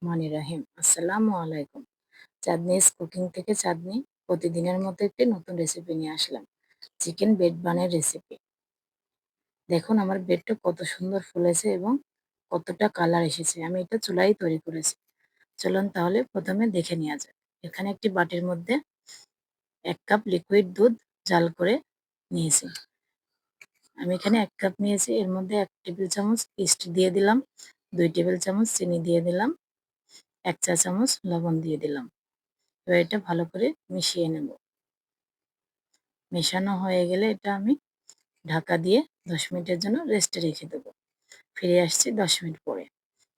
বিসমিল্লাহির রহমানির রহিম। আসসালামু আলাইকুম। চাঁদনিজ কুকিং থেকে চাঁদনি প্রতিদিনের মতো একটি নতুন রেসিপি নিয়ে আসলাম। চিকেন বেড বানের রেসিপি। দেখুন আমার বেডটা কত সুন্দর ফুলেছে এবং কতটা কালার এসেছে। আমি এটা চুলায় তৈরি করেছি। চলুন তাহলে প্রথমে দেখে নেওয়া যাক। এখানে একটি বাটির মধ্যে ১ কাপ লিকুইড দুধ জাল করে নিয়েছি। আমি এখানে ১ কাপ নিয়েছি। এর মধ্যে ১ টেবিল চামচ ইস্ট দিয়ে দিলাম, ২ টেবিল চামচ চিনি দিয়ে দিলাম, ১ চা চামচ লবণ দিয়ে দিলাম। এবার এটা ভালো করে মিশিয়ে নেব। মেশানো হয়ে গেলে এটা আমি ঢাকা দিয়ে ১০ মিনিটের জন্য রেস্টে রেখে দেবো। ফিরে আসছি ১০ মিনিট পরে।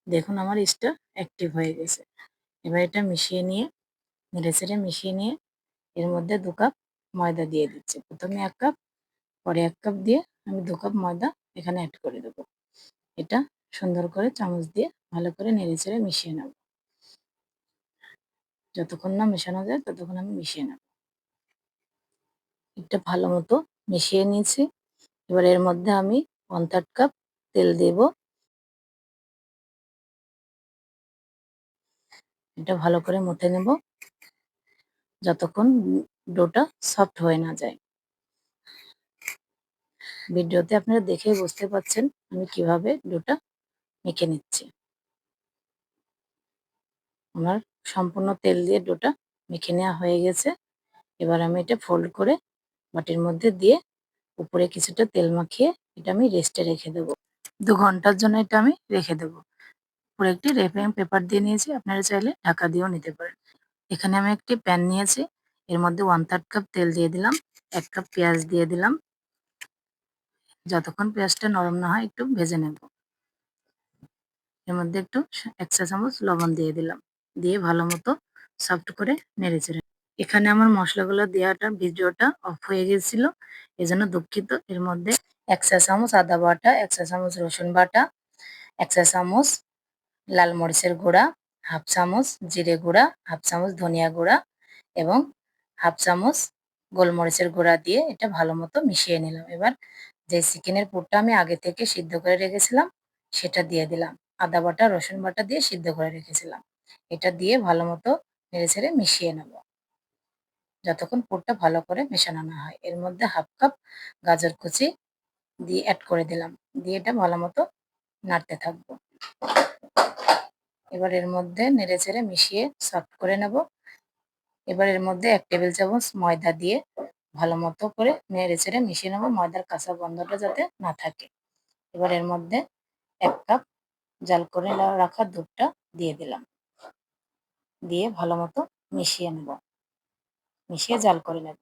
দেখুন আমার ইস্টটা অ্যাক্টিভ হয়ে গেছে। এবার এটা মিশিয়ে নিয়ে নেড়েচেড়ে মিশিয়ে নিয়ে এর মধ্যে ২ কাপ ময়দা দিয়ে দিচ্ছি। প্রথমে ১ কাপ, পরে ১ কাপ দিয়ে আমি ২ কাপ ময়দা এখানে অ্যাড করে দেবো। এটা সুন্দর করে চামচ দিয়ে ভালো করে নেড়েচেড়ে মিশিয়ে নেব। যতক্ষণ না মেশানো যায় ততক্ষণ আমি মিশিয়ে নেব। এটা ভালো মতো মিশিয়ে নিয়েছি। এবার এর মধ্যে আমি 1/3 কাপ তেল দেব। এটা ভালো করে মথে নেব যতক্ষণ ডোটা সফট হয়ে না যায়। ভিডিওতে আপনারা দেখেই বুঝতে পারছেন আমি কিভাবে ডোটা মেখে নিচ্ছি। আমার সম্পূর্ণ তেল দিয়ে ডোটা মেখে নেওয়া হয়ে গেছে। এবার আমি এটা ফোল্ড করে বাটির মধ্যে দিয়ে উপরে কিছুটা তেল মাখিয়ে এটা আমি রেস্টে রেখে দেবো। ২ ঘন্টার জন্য এটা আমি রেখে দেবো। উপরে একটি র্যাপিং পেপার দিয়ে নিয়েছি, আপনারা চাইলে ঢাকা দিয়েও নিতে পারেন। এখানে আমি একটি প্যান নিয়েছি, এর মধ্যে 1/3 কাপ তেল দিয়ে দিলাম, ১ কাপ পেঁয়াজ দিয়ে দিলাম। যতক্ষণ পেঁয়াজটা নরম না হয় একটু ভেজে নেব। এর মধ্যে একটু ১ চা চামচ লবণ দিয়ে দিলাম, দিয়ে ভালো মতো সফট করে নেড়েচেড়ে। এখানে আমার মশলাগুলো দেওয়াটা ভিডিওটা অফ হয়ে গেছিল, এজন্য দুঃখিত। এর মধ্যে ১ চা চামচ আদা বাটা, ১ চা চামচ রসুন বাটা, ১ চা চামচ লাল মরিচের গুঁড়া, 1/2 চামচ জিরে গুঁড়া, 1/2 চামচ ধনিয়া গুঁড়া এবং 1/2 চামচ গোলমরিচের গুঁড়া দিয়ে এটা ভালো মতো মিশিয়ে নিলাম। এবার যে চিকেনের পুরটা আমি আগে থেকে সিদ্ধ করে রেখেছিলাম সেটা দিয়ে দিলাম। আদা বাটা, রসুন বাটা দিয়ে সিদ্ধ করে রেখেছিলাম। এটা দিয়ে ভালো মতো নেড়েচেড়ে মিশিয়ে নেব যতক্ষণ পুরটা ভালো করে মেশানো না হয়। এর মধ্যে 1/2 কাপ গাজর কুচি দিয়ে অ্যাড করে দিলাম, দিয়ে এটা ভালো মতো নাড়তে থাকবো। এবার এর মধ্যে নেড়েচেড়ে মিশিয়ে সফট করে নেব। এবার এর মধ্যে ১ টেবিল চামচ ময়দা দিয়ে ভালো মতো করে নেড়েচেড়ে মিশিয়ে নেব, ময়দার কাঁচা গন্ধটা যাতে না থাকে। এবার এর মধ্যে ১ কাপ জাল করে রাখা দুধটা দিয়ে দিলাম, দিয়ে ভালো মতো মিশিয়ে নেব, মিশিয়ে জাল করে নেব।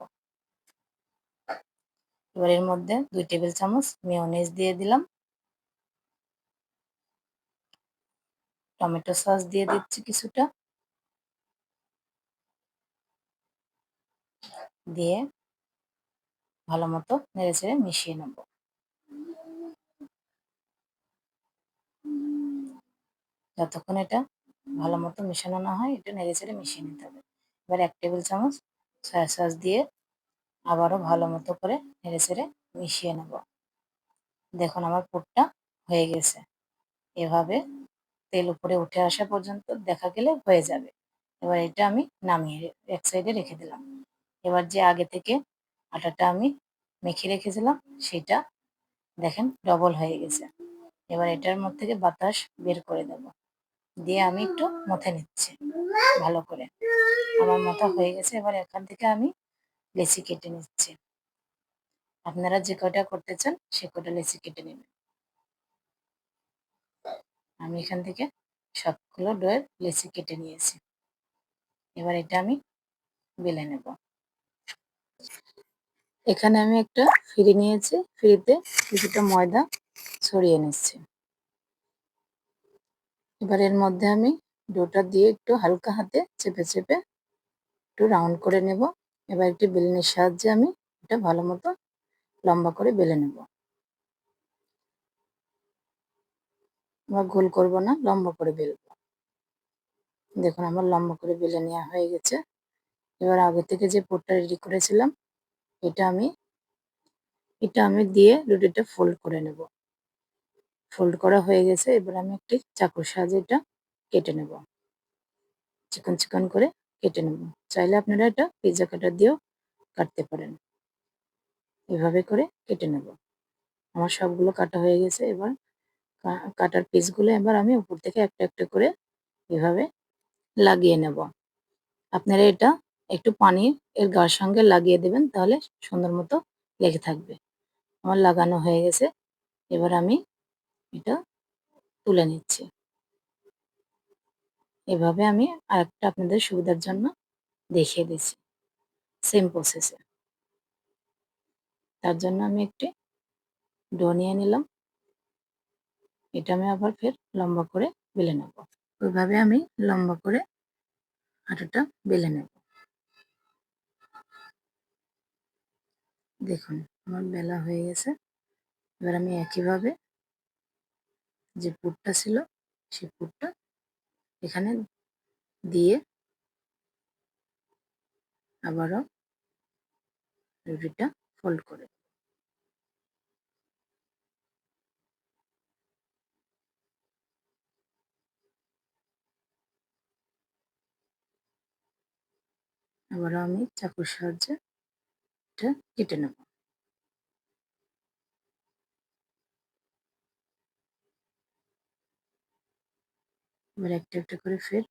এবার এর মধ্যে ২ টেবিল চামচ মেয়োনিজ দিয়ে দিলাম, টমেটো সস দিয়ে দিচ্ছি কিছুটা, দিয়ে ভালো মতো নেড়েচেড়ে মিশিয়ে নেব। যতক্ষণ এটা ভালো মতো মেশানো না হয় এটা নেড়েচেড়ে মিশিয়ে নিতে হবে। এবার ১ টেবিল চামচ সয়া সস দিয়ে আবারও ভালো মতো করে নেড়েচেড়ে মিশিয়ে নেব। দেখুন আমার পুরটা হয়ে গেছে। এভাবে তেল উপরে উঠে আসা পর্যন্ত দেখা গেলে হয়ে যাবে। এবার এটা আমি নামিয়ে এক সাইডে রেখে দিলাম। এবার যে আগে থেকে আটাটা আমি মেখে রেখেছিলাম সেটা দেখেন ডবল হয়ে গেছে। এবার এটার মধ্যে থেকে বাতাস বের করে দেব, দিয়ে আমি একটু মথে নিচ্ছি ভালো করে। আমার মথা হয়ে গেছে। এবার এখান থেকে আমি লেচি কেটে নিচ্ছি। আপনারা যে কয়টা করতে চান সে কয়টা লেচি কেটে নেবেন। আমি এখান থেকে সবগুলো ডোয়ের লেচি কেটে নিয়েছি। এবার এটা আমি বেলে নেব। এখানে আমি একটা ফিরি নিয়েছি, ফিরিতে কিছুটা ময়দা ছড়িয়ে নিচ্ছি। এবার এর মধ্যে আমি ডোটা দিয়ে একটু হালকা হাতে চেপে চেপে একটু রাউন্ড করে নেব। এবার একটি বেলুনের সাহায্যে আমি এটা ভালো মতো লম্বা করে বেলে নেব। আমরা গোল করব না, লম্বা করে বেলবো। দেখুন আমার লম্বা করে বেলে নেওয়া হয়ে গেছে। এবার আগে থেকে যে পুরটা রেডি করেছিলাম এটা আমি দিয়ে রুটিটা ফোল্ড করে নেব। ফোল্ড করা হয়ে গেছে। এবার আমি একটি চাকুর সাহায্যে এটা কেটে নেব। চিকন চিকন করে কেটে নেব। চাইলে আপনারা এটা পিৎজা কাটার দিয়েও কাটতে পারেন। এভাবে করে কেটে নেব। আমার সবগুলো কাটা হয়ে গেছে। এবার কাটার পিসগুলো এবার আমি উপর থেকে একটা একটা করে এভাবে লাগিয়ে নেব। আপনারা এটা একটু পানি এর গার সঙ্গে লাগিয়ে দেবেন, তাহলে সুন্দর মতো লেগে থাকবে। আমার লাগানো হয়ে গেছে। এবার আমি এটা তুলে নিচ্ছি। এভাবে আমি আরেকটা আপনাদের সুবিধার জন্য দেখিয়ে দিচ্ছি সেম প্রসেসে। তার জন্য আমি একটি ডো নিয়ে নিলাম। এটা আমি আবার ফের লম্বা করে বেলে নেব। ওইভাবে আমি লম্বা করে আটাটা বেলে নেব। দেখুন আমার বেলা হয়ে গেছে। এবার আমি একইভাবে যে পুরটা ছিল সেই পুরটা এখানে দিয়ে আবারও রুটিটা ফোল্ড করে আবারও আমি চাকুর সাহায্যে এটা কেটে নেব। এবার একটা একটা করে ফের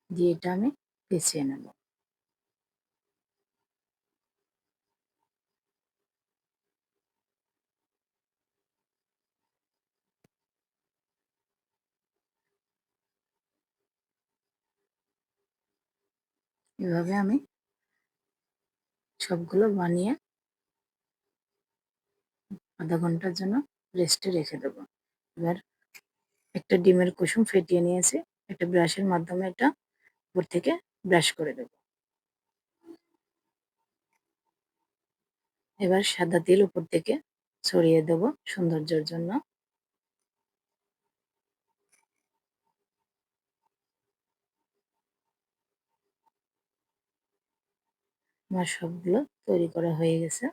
দিয়ে এটা আমি পেঁচিয়ে নেব। এভাবে আমি সবগুলো বানিয়ে আধা ঘন্টার জন্য রেস্টে রেখে দেবো। এবার একটা ডিমের কুসুম ফেটিয়ে নিয়েছি। একটা ব্রাশের মাধ্যমে এটা উপর থেকে ব্রাশ করে দেব। এবার সাদা তেল উপর থেকে ছড়িয়ে দেব সৌন্দর্যের জন্য। আমার সবগুলো তৈরি করা হয়ে গেছে।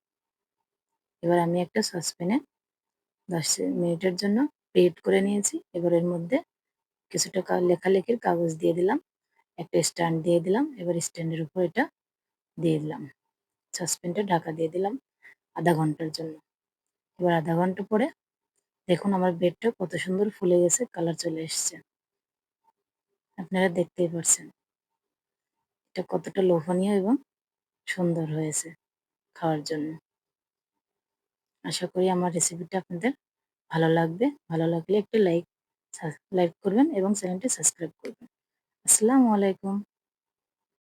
এবার আমি একটা সসপ্যানে 10 মিনিটের জন্য প্রিহিট করে নিয়েছি। এবার এর মধ্যে কিছুটা লেখালেখির কাগজ দিয়ে দিলাম। একটা স্ট্যান্ড দিয়ে দিলাম। এবার স্ট্যান্ডের উপর এটা দিয়ে দিলাম। সসপ্যানটা ঢাকা দিয়ে দিলাম আধা ঘন্টার জন্য। এবার আধা ঘন্টা পরে দেখুন আমার ব্রেডটা কত সুন্দর ফুলে গেছে, কালার চলে এসছে। আপনারা দেখতেই পারছেন এটা কতটা লোভনীয় এবং সুন্দর হয়েছে খাওয়ার জন্য। আশা করি আমার রেসিপিটা আপনাদের ভালো লাগবে। ভালো লাগলে একটু লাইক করবেন এবং চ্যানেলটি সাবস্ক্রাইব করবেন। আসসালামু আলাইকুম।